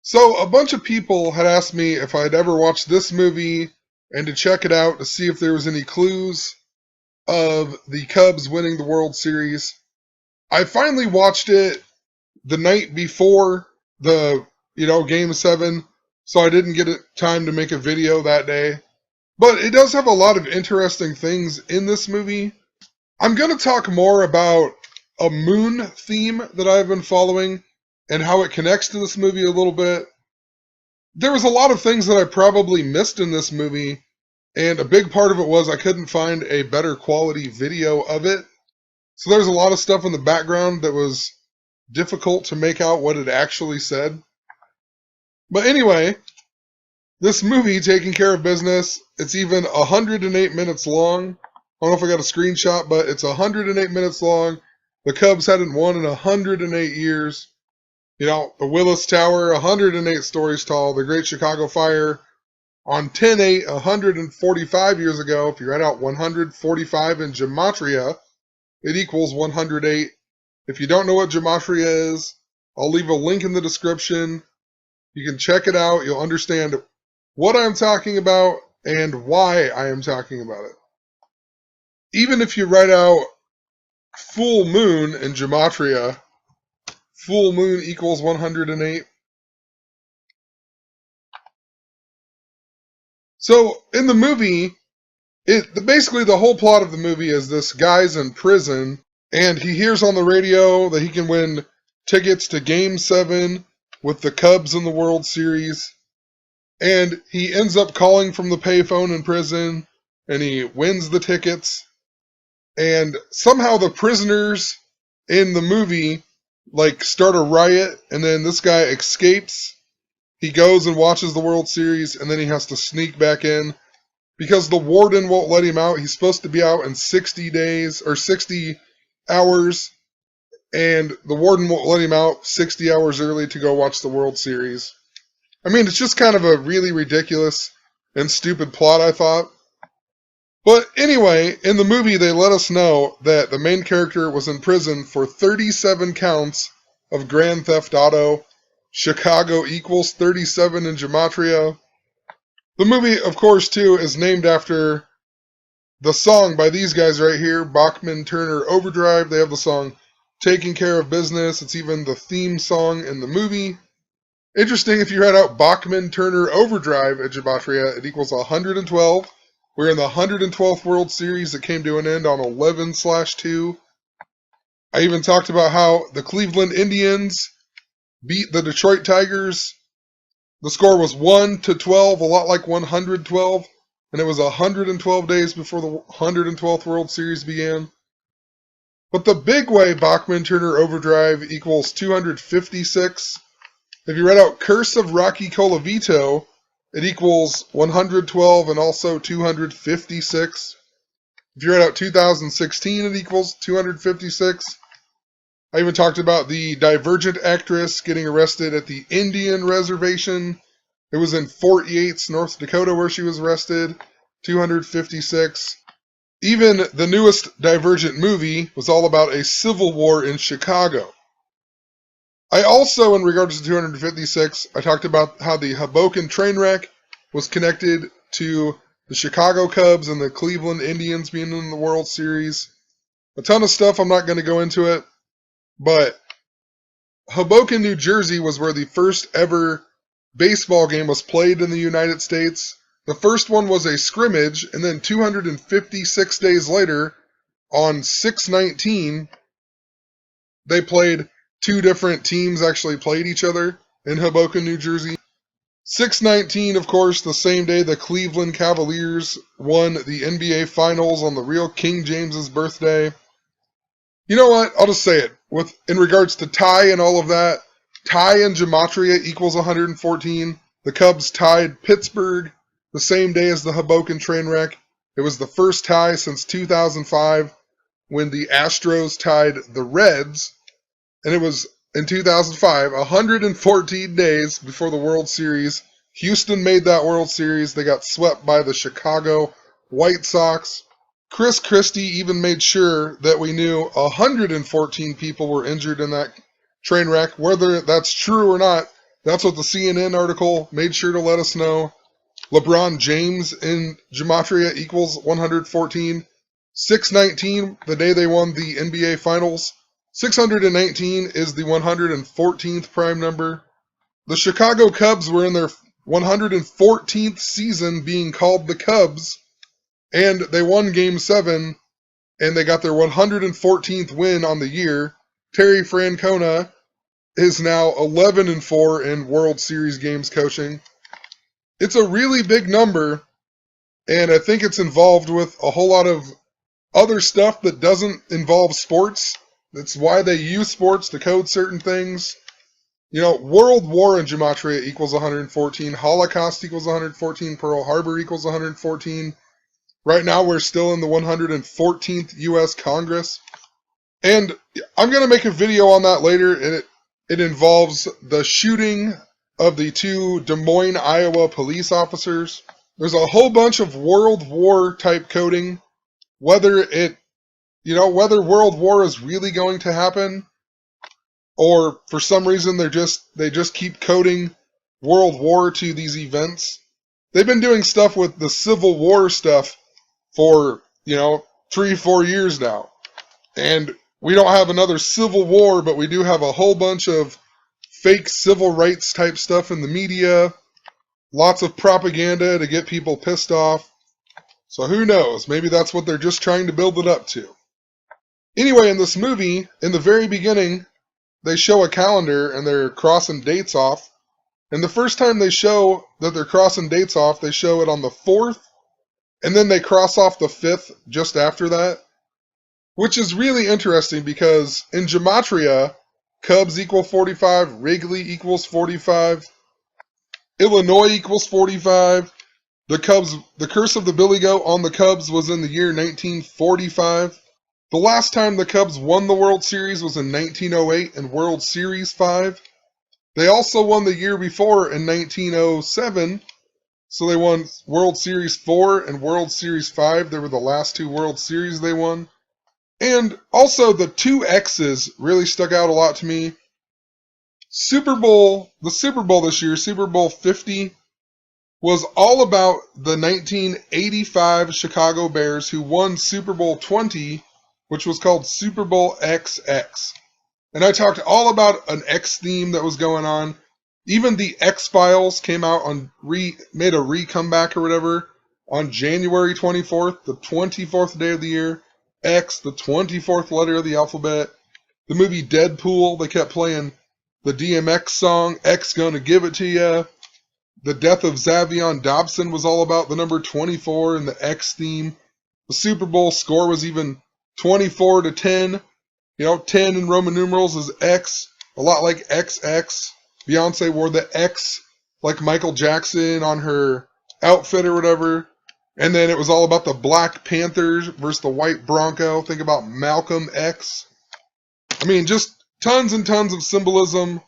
So, a bunch of people had asked me if I'd ever watched this movie and to check it out to see if there was any clues of the Cubs winning the World Series. I finally watched it the night before the, Game 7, so I didn't get time to make a video that day. But it does have a lot of interesting things in this movie. I'm going to talk more about a moon theme that I've been following and how it connects to this movie a little bit. There was a lot of things that I probably missed in this movie, and a big part of it was I couldn't find a better quality video of it. So there's a lot of stuff in the background that was difficult to make out what it actually said. But anyway, this movie, Taking Care of Business, it's even 108 minutes long. I don't know if I got a screenshot, but it's 108 minutes long. The Cubs hadn't won in 108 years. The Willis Tower, 108 stories tall. The Great Chicago Fire on 10/8, 145 years ago. If you write out 145 in gematria, it equals 108. If you don't know what gematria is, I'll leave a link in the description. You can check it out. You'll understand what I'm talking about and why I am talking about it. Even if you write out full moon in gematria, full moon equals 108. So in the movie, basically the whole plot of the movie is this guy's in prison and he hears on the radio that he can win tickets to Game 7 with the Cubs in the World Series. And he ends up calling from the payphone in prison and he wins the tickets. And somehow the prisoners in the movie start a riot, and then this guy escapes. He goes and watches the World Series, and then he has to sneak back in because the warden won't let him out. He's supposed to be out in 60 days or 60 hours, and the warden won't let him out 60 hours early to go watch the World Series. I mean, it's just kind of a really ridiculous and stupid plot, I thought. But anyway, in the movie, they let us know that the main character was in prison for 37 counts of Grand Theft Auto. Chicago equals 37 in gematria. The movie, of course, too, is named after the song by these guys right here, Bachman Turner Overdrive. They have the song Taking Care of Business. It's even the theme song in the movie. Interesting, if you write out Bachman Turner Overdrive at gematria, it equals 112. We're in the 112th World Series that came to an end on 11/2. I even talked about how the Cleveland Indians beat the Detroit Tigers. The score was 1-12, a lot like 112, and it was 112 days before the 112th World Series began. But the big way Bachman Turner Overdrive equals 256. If you write out Curse of Rocky Colavito, it equals 112 and also 256. If you write out 2016, it equals 256. I even talked about the Divergent actress getting arrested at the Indian reservation. It was in Fort Yates, North Dakota, where she was arrested. 256. Even the newest Divergent movie was all about a civil war in Chicago. I also, in regards to 256, I talked about how the Hoboken train wreck was connected to the Chicago Cubs and the Cleveland Indians being in the World Series. A ton of stuff, I'm not going to go into it. But Hoboken, New Jersey was where the first ever baseball game was played in the United States. The first one was a scrimmage, and then 256 days later, on 6/19, they played. Two different teams actually played each other in Hoboken, New Jersey. 6/19, of course, the same day the Cleveland Cavaliers won the NBA Finals on the real King James's birthday. You know what? I'll just say it. In regards to tie and all of that, tie in gematria equals 114. The Cubs tied Pittsburgh the same day as the Hoboken train wreck. It was the first tie since 2005 when the Astros tied the Reds. And it was in 2005, 114 days before the World Series. Houston made that World Series. They got swept by the Chicago White Sox. Chris Christie even made sure that we knew 114 people were injured in that train wreck. Whether that's true or not, That's what the CNN article made sure to let us know. LeBron James in Gematria equals 114. 619, the day they won the NBA Finals. 619 is the 114th prime number. The Chicago Cubs were in their 114th season being called the Cubs, and they won Game 7, and they got their 114th win on the year. Terry Francona is now 11-4 in World Series games coaching. It's a really big number, and I think it's involved with a whole lot of other stuff that doesn't involve sports. That's why they use sports to code certain things. You know, World War in Gematria equals 114, Holocaust equals 114, Pearl Harbor equals 114. Right now we're still in the 114th U.S. Congress. And I'm going to make a video on that later, and it involves the shooting of the 2 Des Moines, Iowa police officers. There's a whole bunch of World War type coding, whether World War is really going to happen, or for some reason they just keep coding World War to these events. They've been doing stuff with the Civil War stuff for, 3-4 years now. And we don't have another Civil War, but we do have a whole bunch of fake civil rights type stuff in the media. Lots of propaganda to get people pissed off. So who knows? Maybe that's what they're just trying to build it up to. Anyway, in this movie, in the very beginning, they show a calendar and they're crossing dates off. And the first time they show that they're crossing dates off, they show it on the 4th, and then they cross off the 5th just after that. Which is really interesting because in Gematria, Cubs equal 45, Wrigley equals 45, Illinois equals 45. The Curse of the Billy Goat on the Cubs was in the year 1945. The last time the Cubs won the World Series was in 1908 in World Series 5. They also won the year before in 1907, so they won World Series 4 and World Series 5. They were the last 2 World Series they won. And also the 2 X's really stuck out a lot to me. The Super Bowl this year, Super Bowl 50, was all about the 1985 Chicago Bears who won Super Bowl 20, which was called Super Bowl XX. And I talked all about an X theme that was going on. Even the X-Files came out made a comeback or whatever on January 24th, the 24th day of the year. X, the 24th letter of the alphabet. The movie Deadpool, they kept playing the DMX song, X Gonna Give It To Ya. The death of Xavion Dobson was all about the number 24 and the X theme. The Super Bowl score was even 24-10. 10 in Roman numerals is X, a lot like XX. Beyonce wore the X like Michael Jackson on her outfit or whatever. And then it was all about the Black Panthers versus the White Bronco. Think about Malcolm X. I mean, just tons and tons of symbolism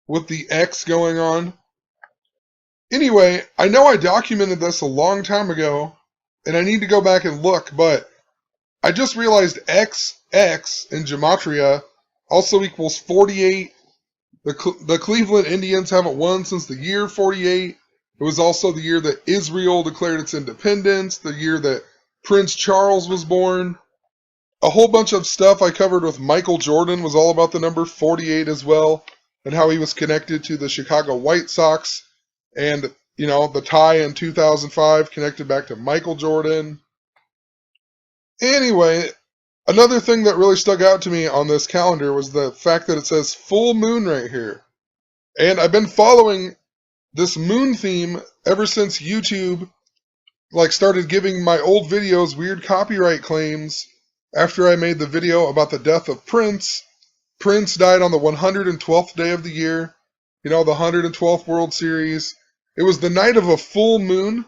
with the X going on. Anyway, I know I documented this a long time ago, and I need to go back and look, but I just realized XX in Gematria also equals 48. The Cleveland Indians haven't won since the year 48. It was also the year that Israel declared its independence, the year that Prince Charles was born. A whole bunch of stuff I covered with Michael Jordan was all about the number 48 as well, and how he was connected to the Chicago White Sox, and, the tie in 2005 connected back to Michael Jordan. Anyway, another thing that really stuck out to me on this calendar was the fact that it says full moon right here. And I've been following this moon theme ever since YouTube started giving my old videos weird copyright claims after I made the video about the death of Prince. Prince died on the 112th day of the year, the 112th World Series. It was the night of a full moon,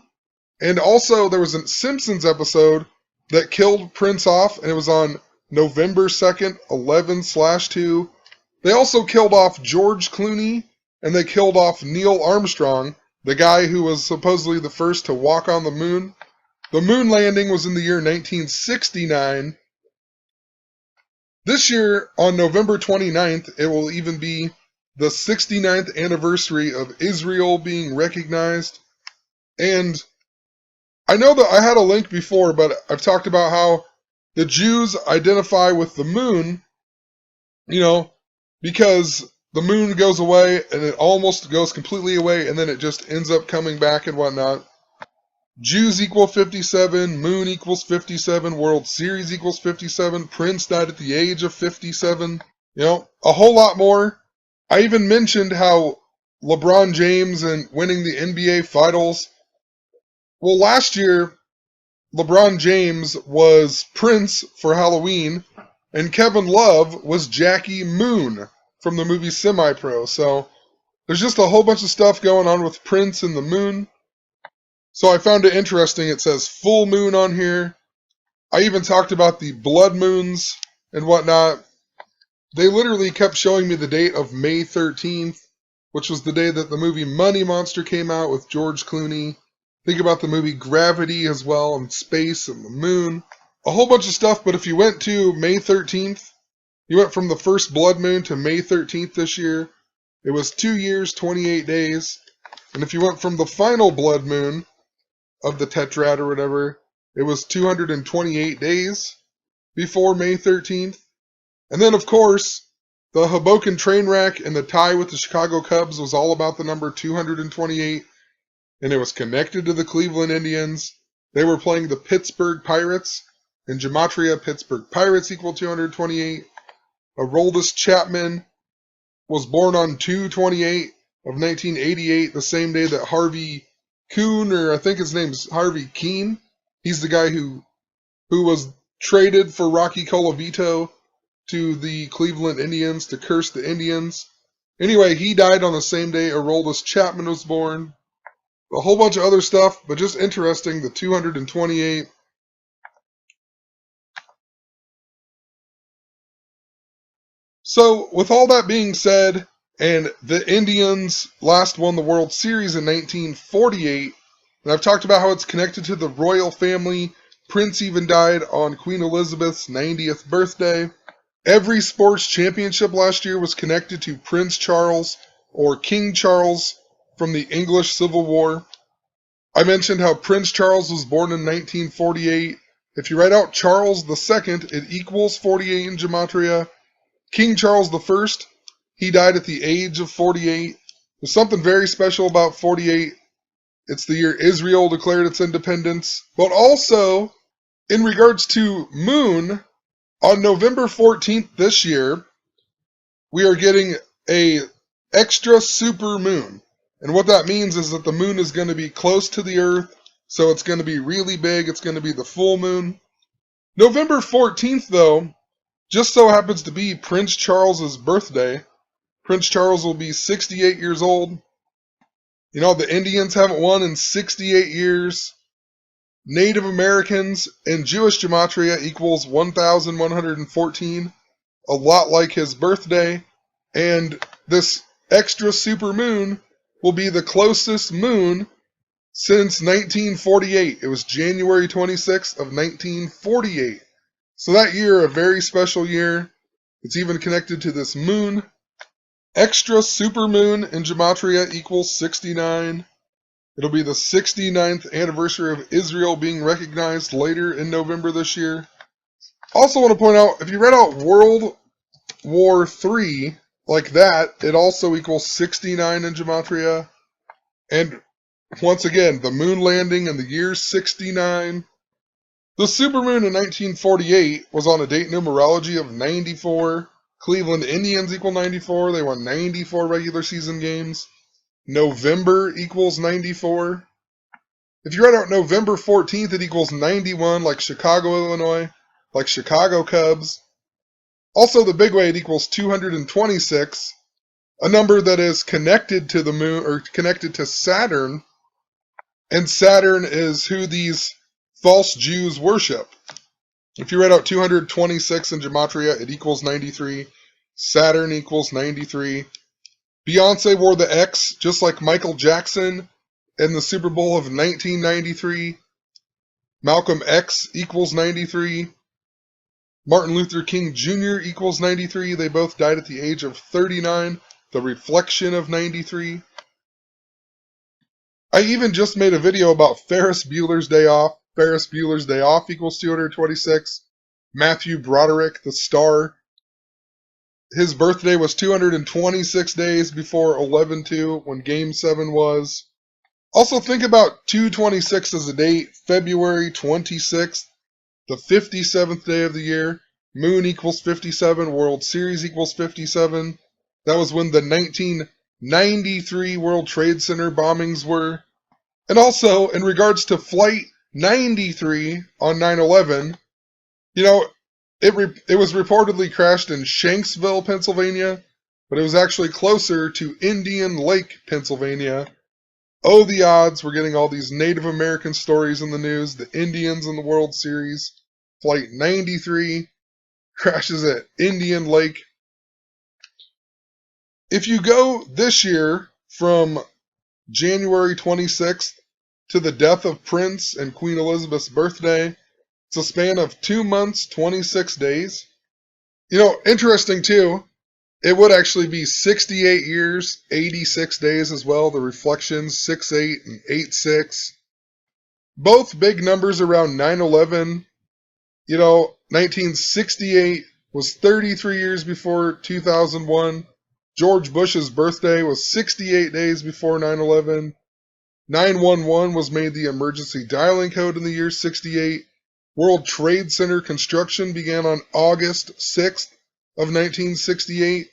and also there was a Simpsons episode that killed Prince off, and it was on November 2nd, 11/2. They also killed off George Clooney, and they killed off Neil Armstrong, the guy who was supposedly the first to walk on the moon. The moon landing was in the year 1969. This year, on November 29th, it will even be the 69th anniversary of Israel being recognized. And I know that I had a link before, but I've talked about how the Jews identify with the moon, because the moon goes away and it almost goes completely away and then it just ends up coming back and whatnot. Jews equal 57, moon equals 57, World Series equals 57, Prince died at the age of 57, a whole lot more. I even mentioned how LeBron James and winning the NBA Finals. Well, last year, LeBron James was Prince for Halloween, and Kevin Love was Jackie Moon from the movie Semi-Pro. So there's just a whole bunch of stuff going on with Prince and the moon. So I found it interesting. It says full moon on here. I even talked about the blood moons and whatnot. They literally kept showing me the date of May 13th, which was the day that the movie Money Monster came out with George Clooney. Think about the movie Gravity as well, and space and the moon. A whole bunch of stuff, but if you went to May 13th, you went from the first blood moon to May 13th this year. It was 2 years, 28 days. And if you went from the final blood moon of the tetrad or whatever, it was 228 days before May 13th. And then, of course, the Hoboken train wreck and the tie with the Chicago Cubs was all about the number 228, and it was connected to the Cleveland Indians. They were playing the Pittsburgh Pirates. In Gematria, Pittsburgh Pirates equal 228. Aroldis Chapman was born on 2/28 of 1988, the same day that Harvey Kuhn, or I think his name's Harvey Keene. He's the guy who was traded for Rocky Colavito to the Cleveland Indians to curse the Indians. Anyway, he died on the same day Aroldis Chapman was born. A whole bunch of other stuff, but just interesting, the 228. So, with all that being said, and the Indians last won the World Series in 1948, and I've talked about how it's connected to the royal family. Prince even died on Queen Elizabeth's 90th birthday. Every sports championship last year was connected to Prince Charles or King Charles from the English Civil War. I mentioned how Prince Charles was born in 1948. If you write out Charles II, it equals 48 in Gematria. King Charles I, he died at the age of 48. There's something very special about 48. It's the year Israel declared its independence. But also, in regards to moon, on November 14th this year, we are getting a extra super moon. And what that means is that the moon is going to be close to the Earth, so it's going to be really big. It's going to be the full moon. November 14th, though, just so happens to be Prince Charles's birthday. Prince Charles will be 68 years old. The Indians haven't won in 68 years. Native Americans in Jewish Gematria equals 1,114, a lot like his birthday. And this extra super moon will be the closest moon since 1948. It was January 26th of 1948. So that year, a very special year. It's even connected to this moon. Extra super moon in Gematria equals 69. It'll be the 69th anniversary of Israel being recognized later in November this year. Also want to point out, if you read out World War III like that, it also equals 69 in Gematria. And once again, the moon landing in the year 69. The supermoon in 1948 was on a date numerology of 94. Cleveland Indians equal 94. They won 94 regular season games. November equals 94. If you write out November 14th, it equals 91, like Chicago, Illinois, like Chicago Cubs. Also, the big way, it equals 226, a number that is connected to the moon, or connected to Saturn, and Saturn is who these false Jews worship. If you write out 226 in Gematria, it equals 93. Saturn equals 93. Beyonce wore the X just like Michael Jackson in the Super Bowl of 1993. Malcolm X equals 93. Martin Luther King Jr. equals 93. They both died at the age of 39. the reflection of 93. I even just made a video about Ferris Bueller's Day Off. Ferris Bueller's Day Off equals 226. Matthew Broderick, the star, his birthday was 226 days before 11/2 when Game 7 was. Also think about 226 as a date, February 26th, the 57th day of the year. Moon equals 57, World Series equals 57. That was when the 1993 World Trade Center bombings were. And also, in regards to Flight 93 on 9/11, you know, it was reportedly crashed in Shanksville, Pennsylvania, but it was actually closer to Indian Lake, Pennsylvania. Oh, the odds. We're getting all these Native American stories in the news. The Indians in the World Series. Flight 93 crashes at Indian Lake. If you go this year from January 26th to the death of Prince and Queen Elizabeth's birthday, it's a span of 2 months, 26 days. You know, interesting too, it would actually be 68 years, 86 days as well. The reflections, 6/8 and 8/6. Both big numbers around 9/11. You know, 1968 was 33 years before 2001. George Bush's birthday was 68 days before 9/11. 911 was made the emergency dialing code in the year 68. World Trade Center construction began on August 6th of 1968.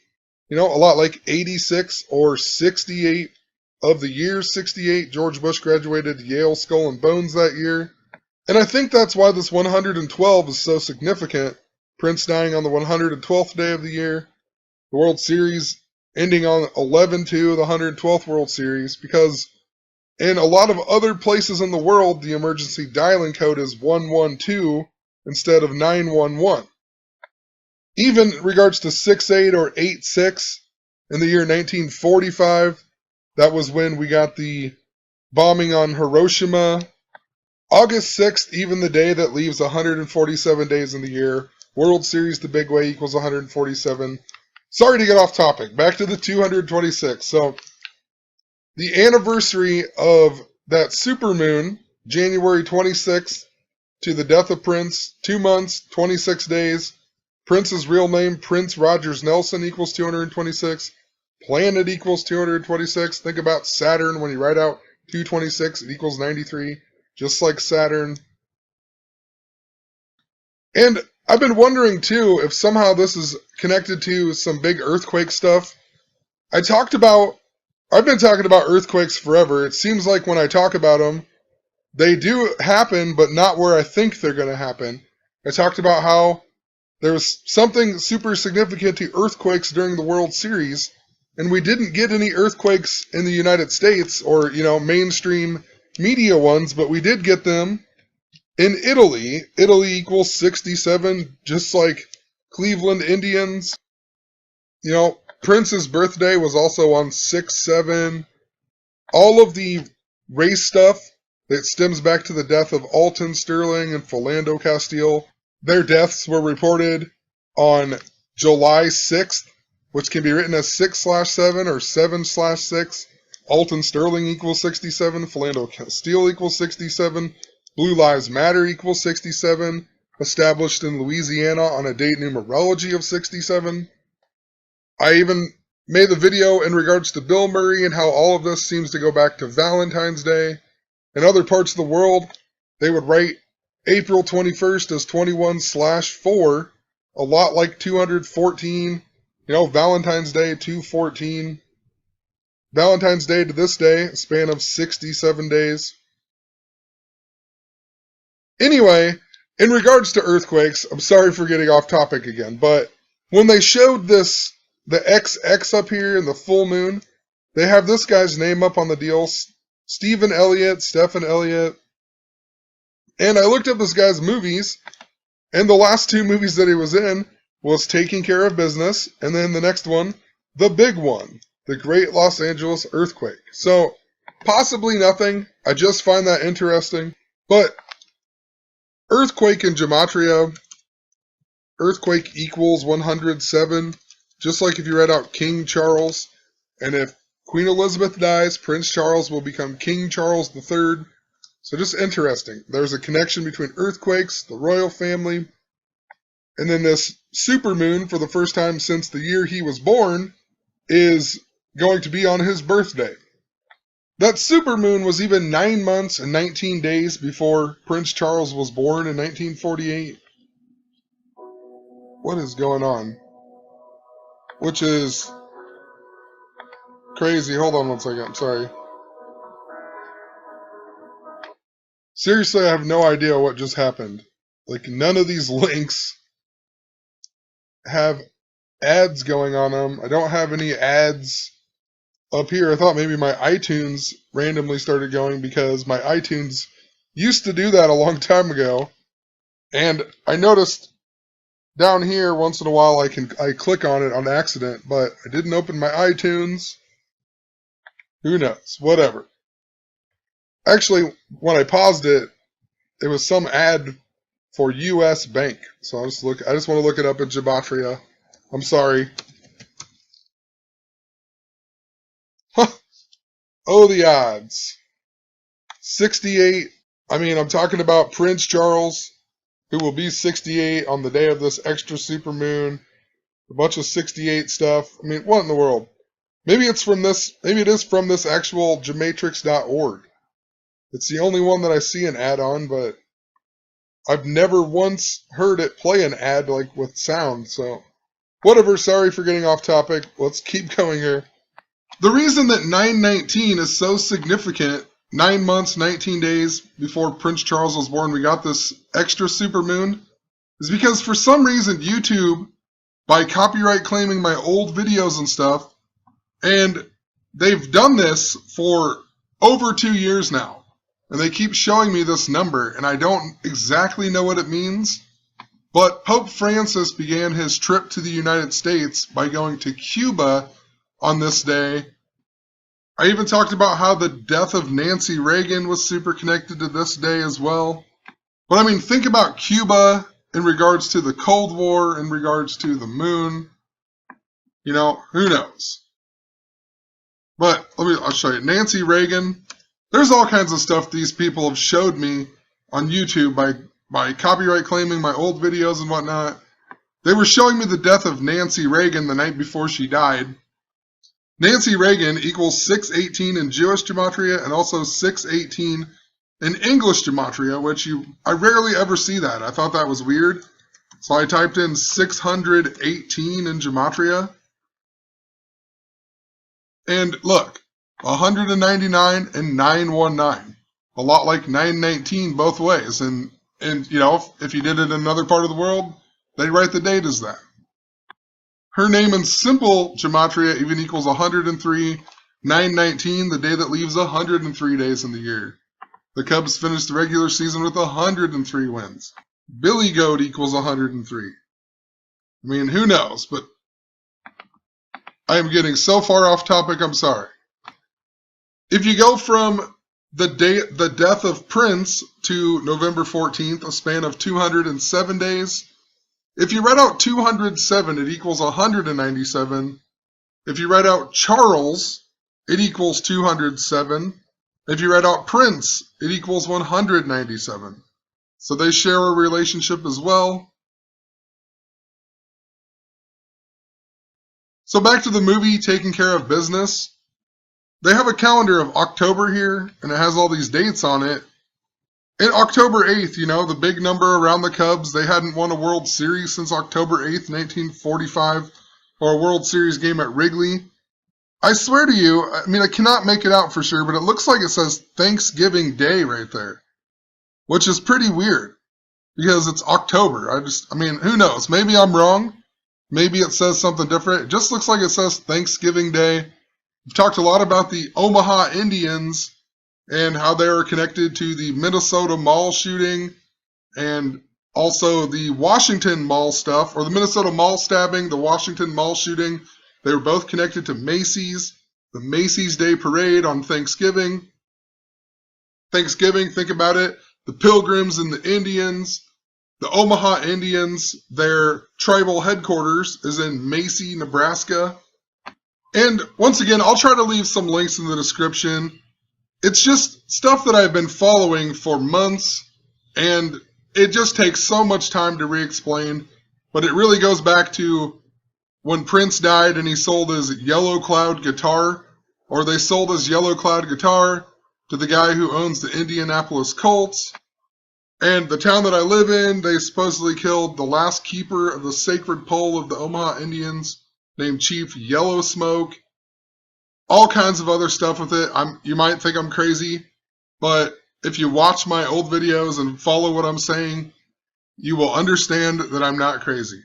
You know, a lot like 86 or 68 of the year 68. George Bush graduated Yale Skull and Bones that year. And I think that's why this 112 is so significant. Prince dying on the 112th day of the year. The World Series ending on 11/2, the 112th World Series, because in a lot of other places in the world, the emergency dialing code is 112 instead of 911. Even in regards to 6/8 or 8/6, in the year 1945, that was when we got the bombing on Hiroshima. August 6th, even the day that leaves 147 days in the year. World Series the big way equals 147. Sorry to get off topic. Back to the 226. So, the anniversary of that supermoon, January 26th, to the death of Prince, 2 months, 26 days. Prince's real name, Prince Rogers Nelson, equals 226. Planet equals 226. Think about Saturn. When you write out 226, it equals 93, just like Saturn. And I've been wondering, too, if somehow this is connected to some big earthquake stuff. I've been talking about earthquakes forever. It seems like when I talk about them, they do happen, but not where I think they're going to happen. I talked about how there was something super significant to earthquakes during the World Series, and we didn't get any earthquakes in the United States or, mainstream media ones, but we did get them in Italy. Italy equals 67, just like Cleveland Indians. Prince's birthday was also on 6/7. All of the race stuff that stems back to the death of Alton Sterling and Philando Castile, their deaths were reported on July 6th, which can be written as 6/7 or 7/6. Alton Sterling equals 67. Philando Castile equals 67. Blue Lives Matter equals 67. Established in Louisiana on a date numerology of 67. I even made the video in regards to Bill Murray and how all of this seems to go back to Valentine's Day. In other parts of the world, they would write April 21st as 21/4, a lot like 214. Valentine's Day, 214. Valentine's Day to this day, a span of 67 days. Anyway, in regards to earthquakes, I'm sorry for getting off topic again, but when they showed the XX up here in the full moon, they have this guy's name up on the deal, Stephen Elliott. And I looked up this guy's movies, and the last 2 movies that he was in was Taking Care of Business, and then the next one, The Big One, The Great Los Angeles Earthquake. So, possibly nothing. I just find that interesting. But, earthquake in gematria, earthquake equals 107. Just like if you read out King Charles, And if Queen Elizabeth dies, Prince Charles will become King Charles III. So just interesting. There's a connection between earthquakes, the royal family, and then this supermoon, for the first time since the year he was born, is going to be on his birthday. That supermoon was even 9 months and 19 days before Prince Charles was born in 1948. What is going on? Which is crazy. Hold on one second. I'm sorry. Seriously, I have no idea what just happened. Like, none of these links have ads going on them. I don't have any ads up here. I thought maybe my iTunes randomly started going because my iTunes used to do that a long time ago. And I noticed down here once in a while I click on it on accident, but I didn't open my iTunes. Who knows? Whatever. Actually, when I paused it, it was some ad for U.S. Bank. So I just want to look it up in Gematria. I'm sorry. Huh. Oh, the odds. 68. I mean, I'm talking about Prince Charles, who will be 68 on the day of this extra supermoon. A bunch of 68 stuff. I mean, what in the world? Maybe it is from this actual gematrix.org. It's the only one that I see an ad on, but I've never once heard it play an ad like with sound, so whatever. Sorry for getting off topic. Let's keep going here. The reason that 9/19 is so significant, 9 months, 19 days before Prince Charles was born, we got this extra supermoon, is because for some reason YouTube, by copyright claiming my old videos and stuff, and they've done this for over 2 years now. And they keep showing me this number, and I don't exactly know what it means. But Pope Francis began his trip to the United States by going to Cuba on this day. I even talked about how the death of Nancy Reagan was super connected to this day as well. But I mean, think about Cuba in regards to the Cold War, in regards to the moon. You know, who knows? But I'll show you. Nancy Reagan. There's all kinds of stuff these people have showed me on YouTube by copyright claiming my old videos and whatnot. They were showing me the death of Nancy Reagan the night before she died. Nancy Reagan equals 618 in Jewish gematria and also 618 in English gematria, which I rarely ever see that. I thought that was weird. So I typed in 618 in gematria. And look. 199 and 919. A lot like 919 both ways. And you know, if you did it in another part of the world, they write the date as that. Her name in simple gematria even equals 103, 919, the day that leaves 103 days in the year. The Cubs finished the regular season with 103 wins. Billy Goat equals 103. I mean, who knows? But I am getting so far off topic, I'm sorry. If you go from the death of Prince to November 14th, a span of 207 days, if you write out 207, it equals 197. If you write out Charles, it equals 207. If you write out Prince, it equals 197. So they share a relationship as well. So back to the movie Taking Care of Business. They have a calendar of October here, and it has all these dates on it. And October 8th, you know, the big number around the Cubs, they hadn't won a World Series since October 8th, 1945, or a World Series game at Wrigley. I swear to you, I mean, I cannot make it out for sure, but it looks like it says Thanksgiving Day right there, which is pretty weird, because it's October. I mean, who knows? Maybe I'm wrong. Maybe it says something different. It just looks like it says Thanksgiving Day. We've talked a lot about the Omaha Indians and how they are connected to the Minnesota Mall shooting and also the Washington Mall stuff, or the Minnesota Mall stabbing, the Washington Mall shooting. They were both connected to Macy's, the Macy's Day Parade on Thanksgiving. Think about it. The Pilgrims and the Indians. The Omaha Indians, their tribal headquarters is in Macy, Nebraska. And once again, I'll try to leave some links in the description. It's just stuff that I've been following for months, and it just takes so much time to re-explain. But it really goes back to when Prince died and he sold his Yellow Cloud guitar, or they sold his Yellow Cloud guitar to the guy who owns the Indianapolis Colts. And the town that I live in, they supposedly killed the last keeper of the sacred pole of the Omaha Indians, named Chief Yellow Smoke. All kinds of other stuff with it. You might think I'm crazy, but if you watch my old videos and follow what I'm saying, you will understand that I'm not crazy.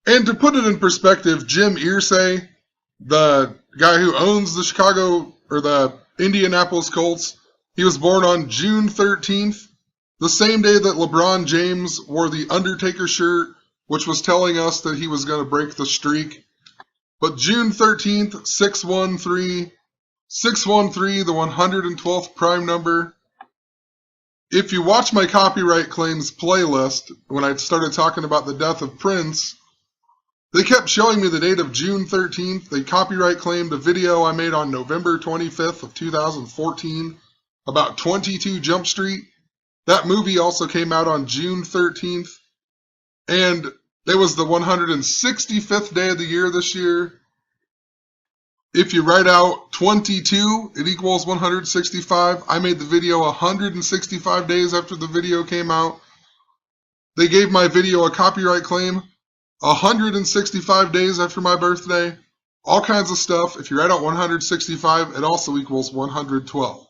And to put it in perspective, Jim Irsay, the guy who owns the the Indianapolis Colts, he was born on June 13th, the same day that LeBron James wore the Undertaker shirt, which was telling us that he was going to break the streak. But June 13th, 613, 613, the 112th prime number. If you watch my copyright claims playlist, when I started talking about the death of Prince, they kept showing me the date of June 13th. They copyright claimed a video I made on November 25th of 2014 about 22 Jump Street. That movie also came out on June 13th. And it was the 165th day of the year this year. If you write out 22, it equals 165. I made the video 165 days after the video came out. They gave my video a copyright claim 165 days after my birthday. All kinds of stuff. If you write out 165, it also equals 112.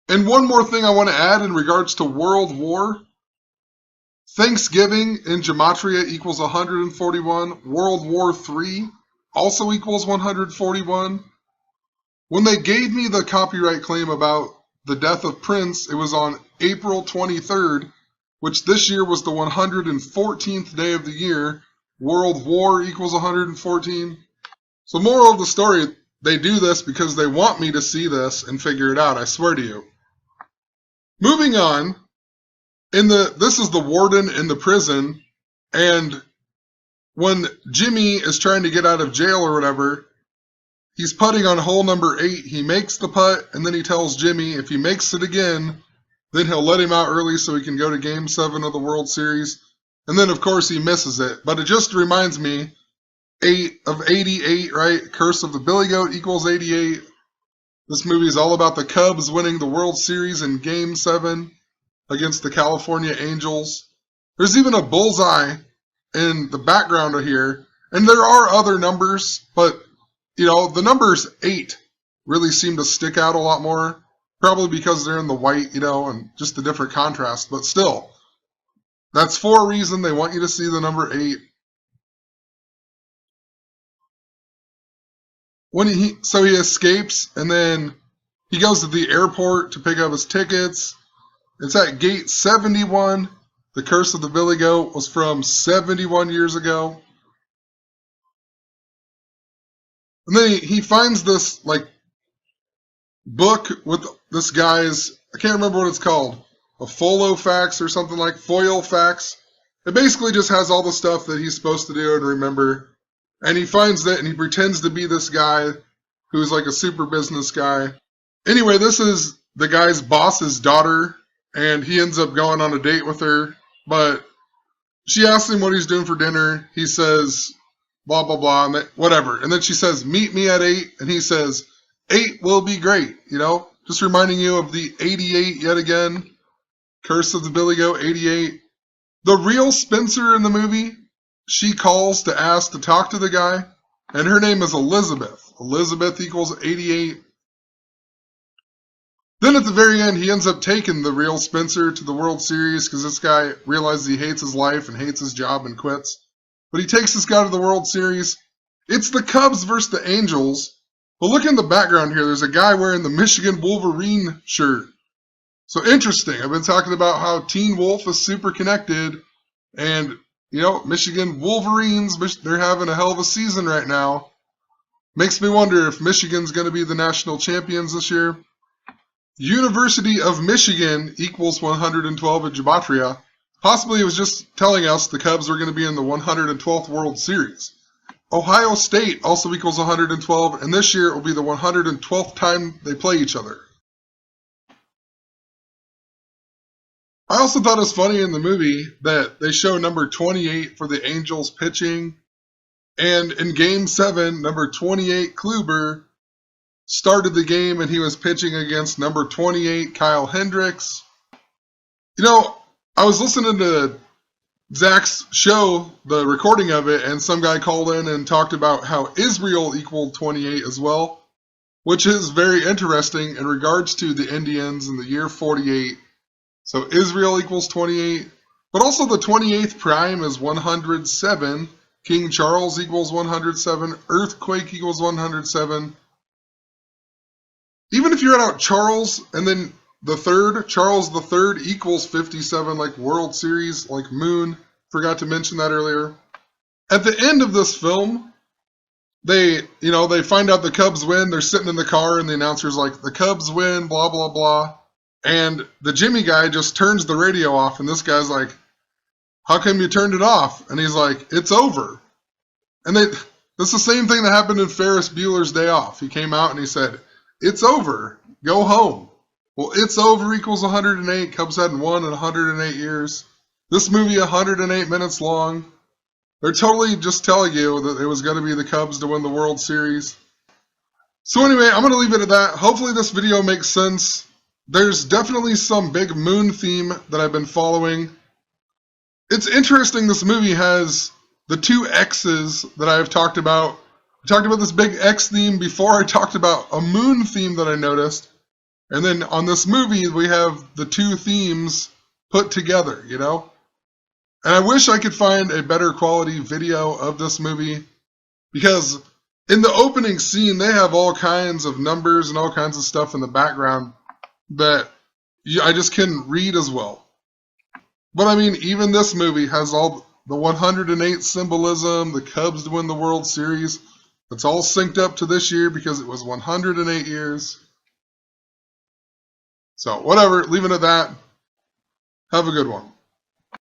And one more thing I want to add in regards to World War. Thanksgiving in Gematria equals 141. World War III also equals 141. When they gave me the copyright claim about the death of Prince, it was on April 23rd, which this year was the 114th day of the year. World War equals 114. So moral of the story, they do this because they want me to see this and figure it out, I swear to you. Moving on. This is the warden in the prison, and when Jimmy is trying to get out of jail or whatever, he's putting on hole number 8. He makes the putt, and then he tells Jimmy if he makes it again, then he'll let him out early so he can go to Game 7 of the World Series. And then, of course, he misses it. But it just reminds me, 8 of 88, right? Curse of the Billy Goat equals 88. This movie is all about the Cubs winning the World Series in Game 7. Against the California Angels. There's even a bullseye in the background of here. And there are other numbers, but, the numbers 8 really seem to stick out a lot more. Probably because they're in the white, and just the different contrast. But still, that's for a reason. They want you to see the number 8. So he escapes, and then he goes to the airport to pick up his tickets. It's at gate 71. The Curse of the Billy Goat was from 71 years ago. And then he finds this, book with this guy's, I can't remember what it's called, a Folofax or something like, Foilfax. It basically just has all the stuff that he's supposed to do and remember. And he finds that and he pretends to be this guy who's like a super business guy. Anyway, this is the guy's boss's daughter. And he ends up going on a date with her, but she asks him what he's doing for dinner. He says, blah, blah, blah, and whatever. And then she says, meet me at 8, and he says, 8 will be great, just reminding you of the 88 yet again. Curse of the Billy Goat, 88. The real Spencer in the movie, she calls to ask to talk to the guy, and her name is Elizabeth. Elizabeth equals 88. Then at the very end, he ends up taking the real Spencer to the World Series because this guy realizes he hates his life and hates his job and quits. But he takes this guy to the World Series. It's the Cubs versus the Angels. But look in the background here. There's a guy wearing the Michigan Wolverine shirt. So interesting. I've been talking about how Teen Wolf is super connected. And, Michigan Wolverines, they're having a hell of a season right now. Makes me wonder if Michigan's going to be the national champions this year. University of Michigan equals 112 at Gematria. Possibly it was just telling us the Cubs were going to be in the 112th World Series. Ohio State also equals 112, and this year it will be the 112th time they play each other. I also thought it was funny in the movie that they show number 28 for the Angels pitching, and in Game 7, number 28 Kluber started the game and he was pitching against number 28 Kyle Hendricks. You know, I was listening to Zach's show, the recording of it, and some guy called in and talked about how Israel equaled 28 as well, which is very interesting in regards to the Indians in the year 48. So Israel equals 28, but also the 28th prime is 107. King Charles equals 107. Earthquake equals 107. Even if you're out Charles and then the third, Charles the Third equals 57, like World Series, like Moon. Forgot to mention that earlier. At the end of this film, they find out the Cubs win. They're sitting in the car and the announcer's like, the Cubs win, blah, blah, blah. And the Jimmy guy just turns the radio off, and this guy's like, how come you turned it off? And he's like, it's over. And that's the same thing that happened in Ferris Bueller's Day Off. He came out and he said, it's over. Go home. Well, it's over equals 108. Cubs hadn't won in 108 years. This movie, 108 minutes long. They're totally just telling you that it was going to be the Cubs to win the World Series. So anyway, I'm going to leave it at that. Hopefully this video makes sense. There's definitely some big moon theme that I've been following. It's interesting this movie has the two X's that I've talked about. I talked about this big X theme before I talked about a moon theme that I noticed. And then on this movie, we have the two themes put together, you know? And I wish I could find a better quality video of this movie, because in the opening scene, they have all kinds of numbers and all kinds of stuff in the background that I just couldn't read as well. But I mean, even this movie has all the 108 symbolism, the Cubs to win the World Series. It's all synced up to this year because it was 108 years. So whatever, leave it at that. Have a good one.